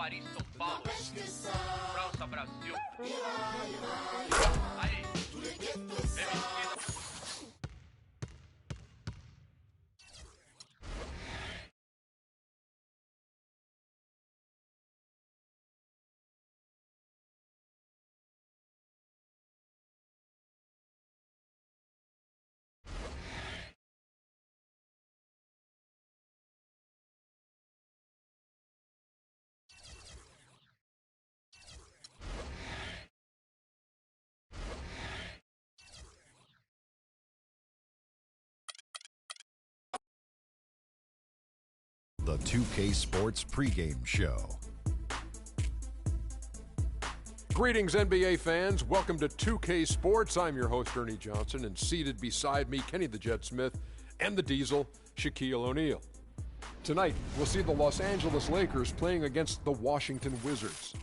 Paris, São Paulo. França, Brasil. Aí. The 2K Sports pregame show. Greetings, NBA fans. Welcome to 2K Sports. I'm your host, Ernie Johnson, and seated beside me, Kenny the Jet Smith and the Diesel, Shaquille O'Neal. Tonight, we'll see the Los Angeles Lakers playing against the Washington Wizards.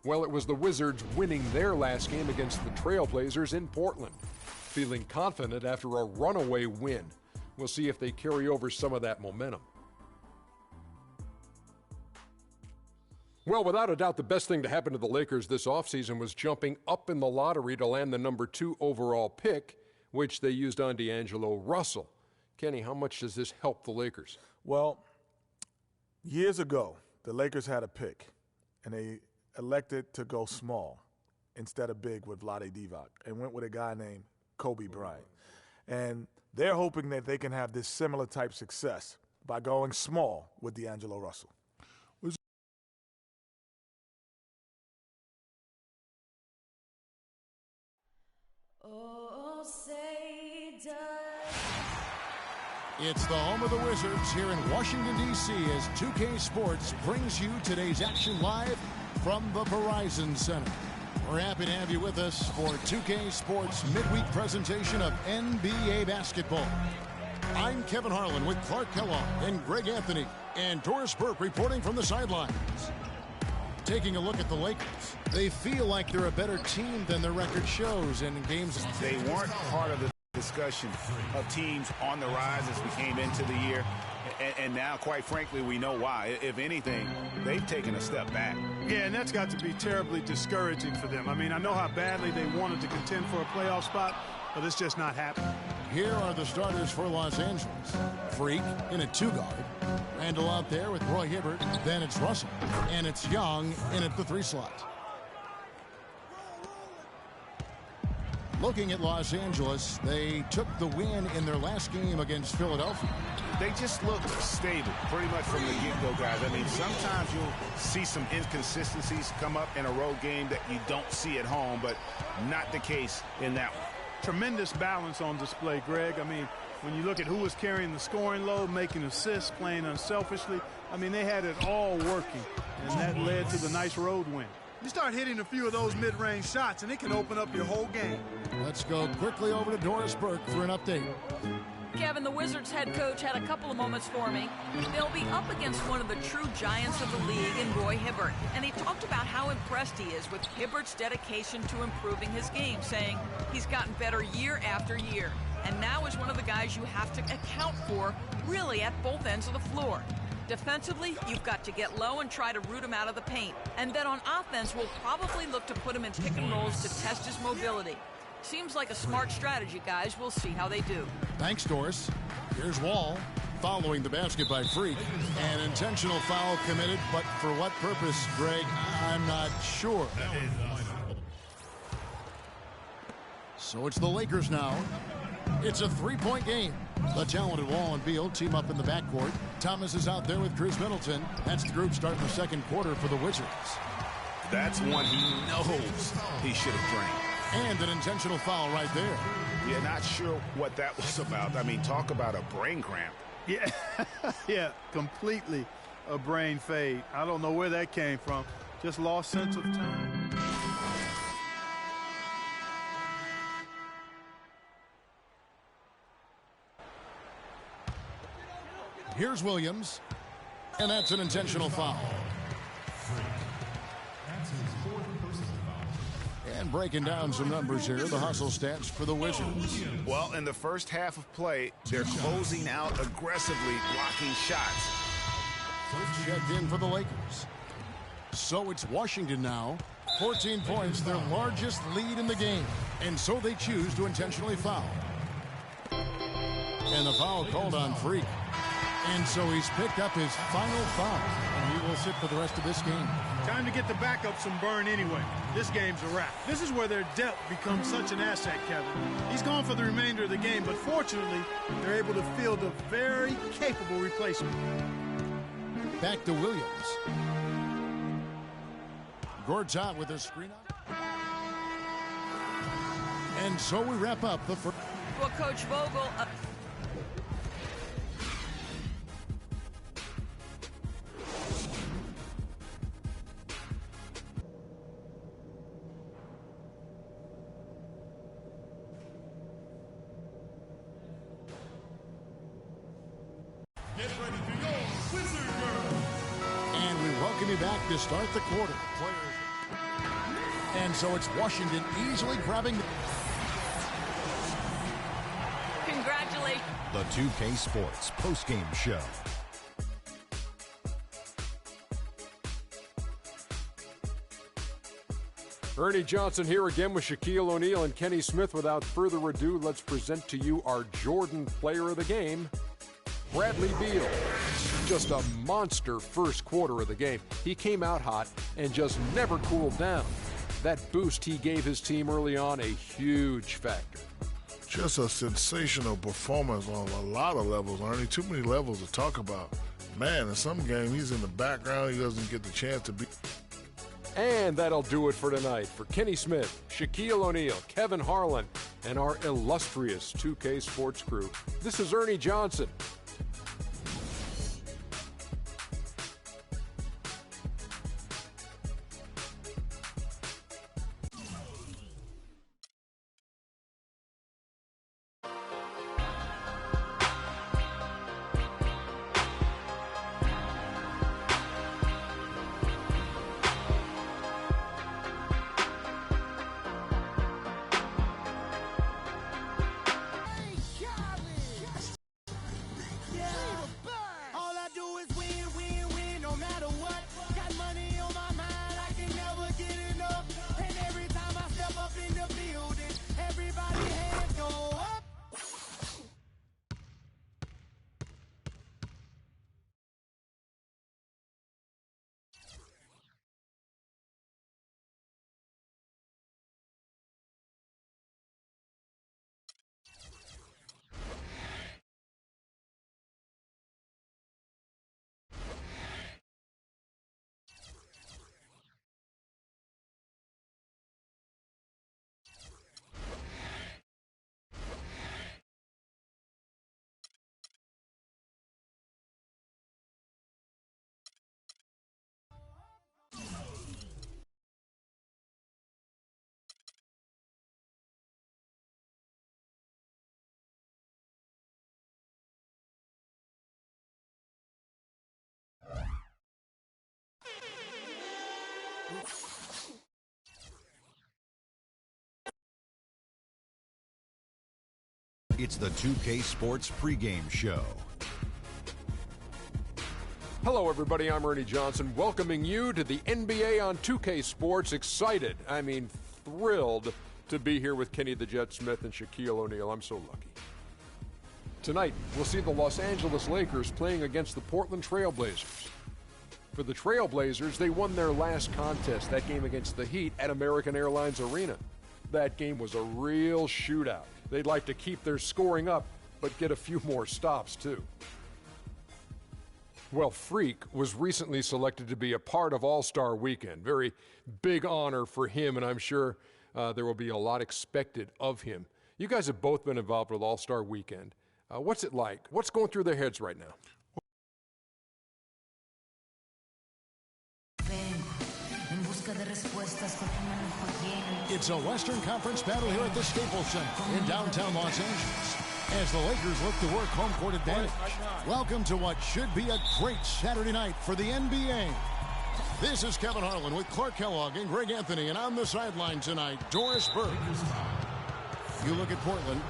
Well, it was the Wizards winning their last game against the Trailblazers in Portland. Feeling confident after a runaway win. We'll see if they carry over some of that momentum. Well, without a doubt, the best thing to happen to the Lakers this offseason was jumping up in the lottery to land the number 2 overall pick, which they used on D'Angelo Russell. Kenny, how much does this help the Lakers? Well, years ago, the Lakers had a pick, and they elected to go small instead of big with Vlade Divac and went with a guy named Kobe Bryant. And they're hoping that they can have this similar type success by going small with D'Angelo Russell. Oh, say does. It's the home of the Wizards here in Washington, D.C. as 2K Sports brings you today's action live from the Verizon Center. We're happy to have you with us for 2K Sports midweek presentation of NBA basketball. I'm Kevin Harlan with Clark Kellogg and Greg Anthony and Doris Burke reporting from the sidelines. Taking a look at the Lakers, they feel like they're a better team than their record shows in games. They weren't part of the discussion of teams on the rise as we came into the year. And now, quite frankly, we know why. If anything, they've taken a step back. Yeah, and that's got to be terribly discouraging for them. I mean, I know how badly they wanted to contend for a playoff spot, but it's just not happening. Here are the starters for Los Angeles. Freak in a 2-guard. Randall out there with Roy Hibbert. Then it's Russell. And it's Young in at the 3 slot. Looking at Los Angeles, they took the win in their last game against Philadelphia. They just looked stable pretty much from the get-go, guys. I mean, sometimes you'll see some inconsistencies come up in a road game that you don't see at home, but not the case in that one. Tremendous balance on display, Greg. I mean, when you look at who was carrying the scoring load, making assists, playing unselfishly, I mean, they had it all working, and that led to the nice road win. You start hitting a few of those mid-range shots, and it can open up your whole game. Let's go quickly over to Doris Burke for an update. Kevin, the Wizards head coach had a couple of moments for me. They'll be up against one of the true giants of the league in Roy Hibbert, and he talked about how impressed he is with Hibbert's dedication to improving his game, saying he's gotten better year after year, and now is one of the guys you have to account for really at both ends of the floor. Defensively, you've got to get low and try to root him out of the paint. And then on offense, we'll probably look to put him in pick and rolls to test his mobility. Seems like a smart strategy, guys. We'll see how they do. Thanks, Doris. Here's Wall following the basket by Freak. An intentional foul committed, but for what purpose, Greg, I'm not sure. So it's the Lakers now. It's a 3-point game. The talented Wall and Beal team up in the backcourt. Thomas is out there with Chris Middleton. That's the group starting the second quarter for the Wizards. That's one he knows he should have drained. And an intentional foul right there. Yeah, not sure what that was about. I mean, talk about a brain cramp. Yeah, yeah, completely a brain fade. I don't know where that came from. Just lost sense of time. Here's Williams, and that's an intentional foul. And breaking down some numbers here, the hustle stats for the Wizards. Well, in the first half of play, they're closing out aggressively, blocking shots. Checked in for the Lakers. So it's Washington now. 14 points, their largest lead in the game. And so they choose to intentionally foul. And the foul called on Freak. And so he's picked up his final foul. And he will sit for the rest of this game. Time to get the backup some burn anyway. This game's a wrap. This is where their depth becomes such an asset, Kevin. He's gone for the remainder of the game, but fortunately, they're able to field a very capable replacement. Back to Williams. Gortat with a screen up. And so we wrap up the first. Well, Coach Vogel... Back to start the quarter. And so it's Washington easily grabbing. Congratulations. The 2K Sports postgame show. Ernie Johnson here again with Shaquille O'Neal and Kenny Smith. Without further ado, let's present to you our Jordan Player of the Game, Bradley Beal. Just a monster first quarter of the game. He came out hot and just never cooled down. That boost he gave his team early on, a huge factor. Just a sensational performance on a lot of levels, Ernie. Too many levels to talk about. Man, in some game, he's in the background. He doesn't get the chance to be. And that'll do it for tonight. For Kenny Smith, Shaquille O'Neal, Kevin Harlan, and our illustrious 2K Sports crew, this is Ernie Johnson. It's the 2K Sports pregame show. Hello, everybody. I'm Ernie Johnson, welcoming you to the NBA on 2K Sports. Excited, I mean thrilled to be here with Kenny the Jet Smith and Shaquille O'Neal. I'm so lucky. Tonight, we'll see the Los Angeles Lakers playing against the Portland Trail Blazers. For the Trail Blazers, they won their last contest, that game against the Heat at American Airlines Arena. That game was a real shootout. They'd like to keep their scoring up, but get a few more stops, too. Well, Freak was recently selected to be a part of All-Star Weekend. Very big honor for him, and I'm sure there will be a lot expected of him. You guys have both been involved with All-Star Weekend. What's it like? What's going through their heads right now? It's a Western Conference battle here at the Staples Center in downtown Los Angeles as the Lakers look to work home court advantage. Welcome to what should be a great Saturday night for the NBA. This is Kevin Harlan with Clark Kellogg and Greg Anthony, and on the sideline tonight, Doris Burke. You look at Portland.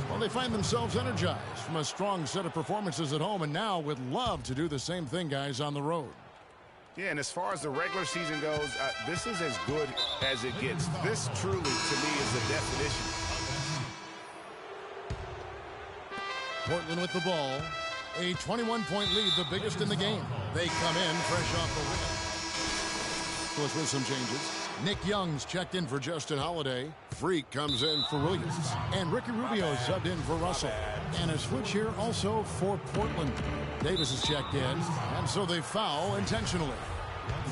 Well, they find themselves energized from a strong set of performances at home and now would love to do the same thing, guys, on the road. Yeah, and as far as the regular season goes, this is as good as it gets. This truly, to me, is the definition. Portland with the ball. A 21-point lead, the biggest in the game. They come in fresh off the win. With some changes. Nick Young's checked in for Justin Holiday. Freak comes in for Williams. And Ricky Rubio subbed in for Russell. And a switch here also for Portland. Davis is checked in, and so they foul intentionally.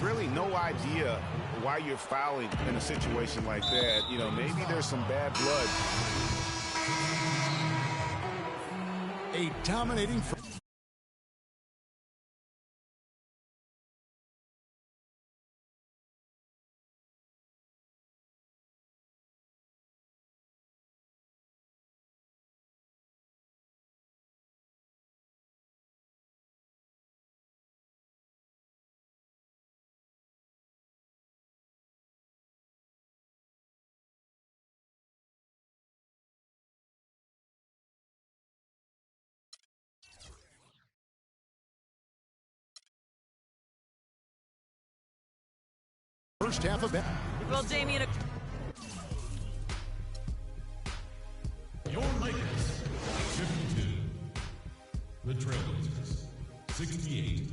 Really no idea why you're fouling in a situation like that. You know, maybe there's some bad blood. A dominating... First half of it. Well, Damian... Your Lakers, 52. The Trailblazers, 68.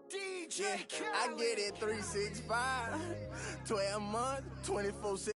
DJ, I get it 365, 12 months, 24/7.